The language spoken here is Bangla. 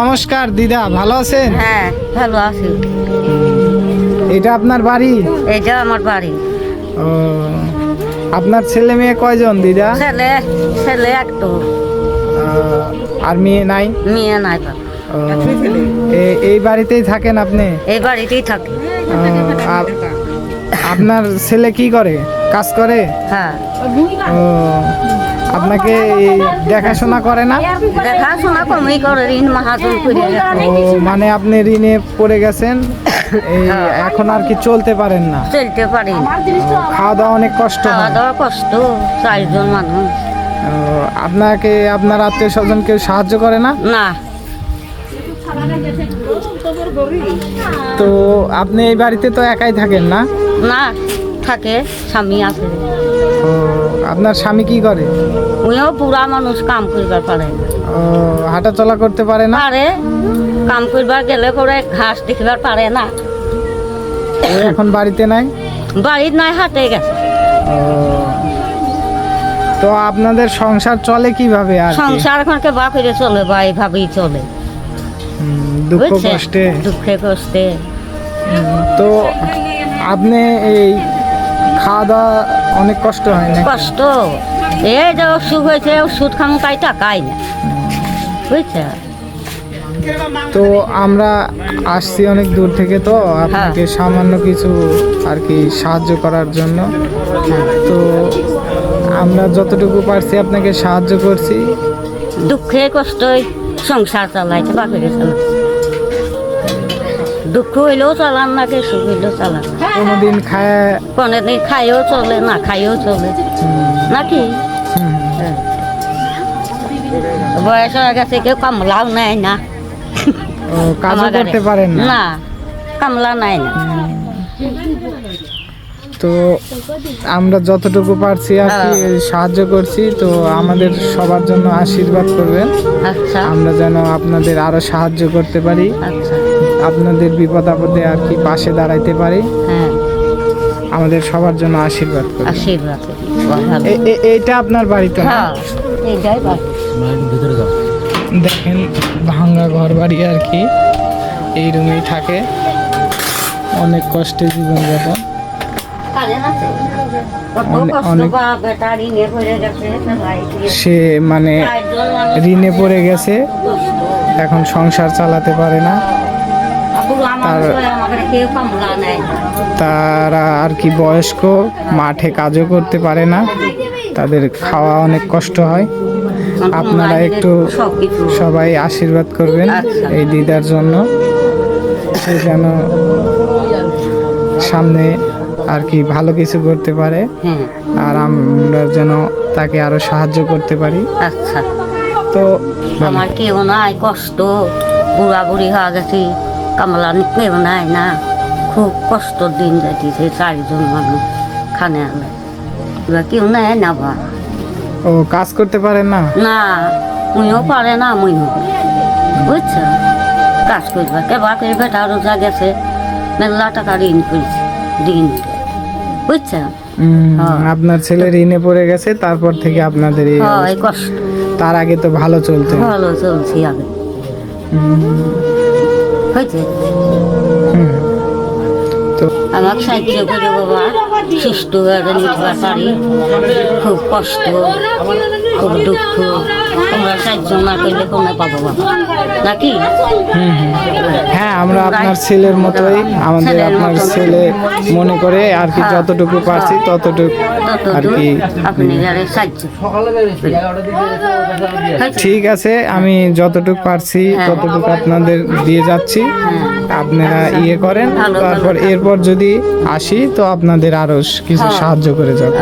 নমস্কার দিদা, ভালো আছেন? হ্যাঁ ভালো আছি। এটা আপনার বাড়ি? এটা আমার বাড়ি। ও, আপনার ছেলে মেয়ে কয়জন দিদা? ছেলে ছেলে একটু, আর মেয়ে নাই? মেয়ে নাই বাবা। ও, এই বাড়িতেই থাকেন আপনি? এই বাড়িতেই থাকি। আর আপনার ছেলে কি করে, কাজ করে? হ্যাঁ, ও, আপনাকে এই দেখাশোনা করে না? দেখাশোনা কমই করে, ঋণ মাহাজন করে গেছে। ও, মানে আপনি ঋণে পড়ে গেছেন, এই এখন আর কি চলতে পারেন না? চলতে পারি না। খাওয়া দাওয়া অনেক কষ্ট খাওয়া হয়। দাওয়া কষ্ট, 4 জন মানুষ। ও, আপনাকে আপনার আত্মীয় স্বজন কেউ সাহায্য করে না? না, তো আপনি এই বাড়িতে তো একাই থাকেন না? না থাকে, স্বামী আছে। ও, আপনার স্বামী কি করে? উনিও বুড়া মানুষ, কাম করবার পারে না। ও, হাঁটা চলা করতে পারে না? পারে, কাম করবার গেলে পরে ঘাস দেখবার পারে না। ও এখন বাড়িতে নাই? বাড়ির নাই, হাটে গেছে। ও, তো আপনাদের সংসার চলে কিভাবে আর কি? সংসার এখনকে বা করে চলে, বা এইভাবেই চলে। দুঃখ বুঝছেন? কষ্টে? দুঃখে কষ্টে। তো আপনি এই খাওয়া দাওয়া অনেক কষ্ট হয় না? কষ্ট, এই যে অসুখ হয়েছে, ওষুধ খামো তাই টাকাই না, বুঝছে? তো আমরা আসছি অনেক দূর থেকে, তো আপনাকে সামান্য কিছু আর কি সাহায্য করার জন্য। তো আমরা যতটুকু পারছি আপনাকে সাহায্য করছি। দুঃখে কষ্টই সংসার চালাইছে, বাপেরে চালাচ্ছে। দুঃখ হইলেও চালান না, কে সুখ হইলেও চালান না। কোনোদিন খায়? কোনোদিন খাইও চলে, না খাইও চলে, নাকি? হ্যাঁ। বয়স হয়ে গেছে, কেউ কামলাও নেয় না। ও, কাজও আমার করতে ঘরে। পারেন না? না, কামলা নাই না। তো আমরা যতটুকু পারছি আর কি সাহায্য করছি। তো আমাদের সবার জন্য আশীর্বাদ করবেন, আচ্ছা আমরা যেন আপনাদের আরো সাহায্য করতে পারি, আচ্ছা। আপনাদের বিপদ আপদে আর কি পাশে দাঁড়াইতে পারি। হ্যাঁ, আমাদের সবার জন্য আশীর্বাদ করবেন। আশীর্বাদ করি। এইটা আপনার বাড়িতে? হ্যাঁ, এইটাই বাড়ি। দেখেন, ভাঙা ঘর বাড়ি আর কি, এই রুমেই থাকে, অনেক কষ্টে জীবনযাপন। সে মানে ঋণে পড়ে গেছে, এখন সংসার চালাতে পারে না। তারা আর কি বয়স্ক, মাঠে কাজও করতে পারে না, তাদের খাওয়া অনেক কষ্ট হয়। আপনারা একটু সবাই আশীর্বাদ করবেন এই দিদার জন্য, সে যেন সামনে আর কি ভালো কিছু করতে পারে, আর আমরা যেন তাকে আরো সাহায্য করতে পারি। আচ্ছা, তো আমার কেউ নাই, কষ্ট, বুড়া বুড়ি হয়ে গেছি, কামলা কেউ নাই না, খুব কষ্ট দিন যাইতেছে। 4 জন মানুষ খানে আলে, কেউ নেয় না। বা ও, কাজ করতে পারেন না? না, মুইও পারে না, মুইও, বুঝছ? কাজ করবা কেবা করে, বেটা রোজা গেছে, মেলা টাকা ঋণ করেছে, ঋণ, বুঝছ? আপনার ছেলে ঋণে পড়ে গেছে, তারপর থেকে আপনাদের এই এই কষ্ট। তার আগে তো ভালো চলতো? ভালো চলছি আগে, হয়েছে। তো আমাকে সাহায্য করে বাবা, সুস্থ হয়ে নিতে পারি। খুব কষ্ট, খুব দুঃখ, তোমরা সাহায্য না করলে কোনো পাবো বাবা, নাকি? হ্যাঁ, আমরা আপনার ছেলের মতোই, আমাদের আপনার ছেলে মনে করে আর কি যতটুকু পারছি ততটুকু আর কি। আপনি সাহায্য, ঠিক আছে, আমি যতটুকু পারছি ততটুকু আপনাদের দিয়ে যাচ্ছি, আপনারা ইয়ে করেন। তারপর এরপর যদি আসি তো আপনাদের আরো কিছু সাহায্য করে যাবো।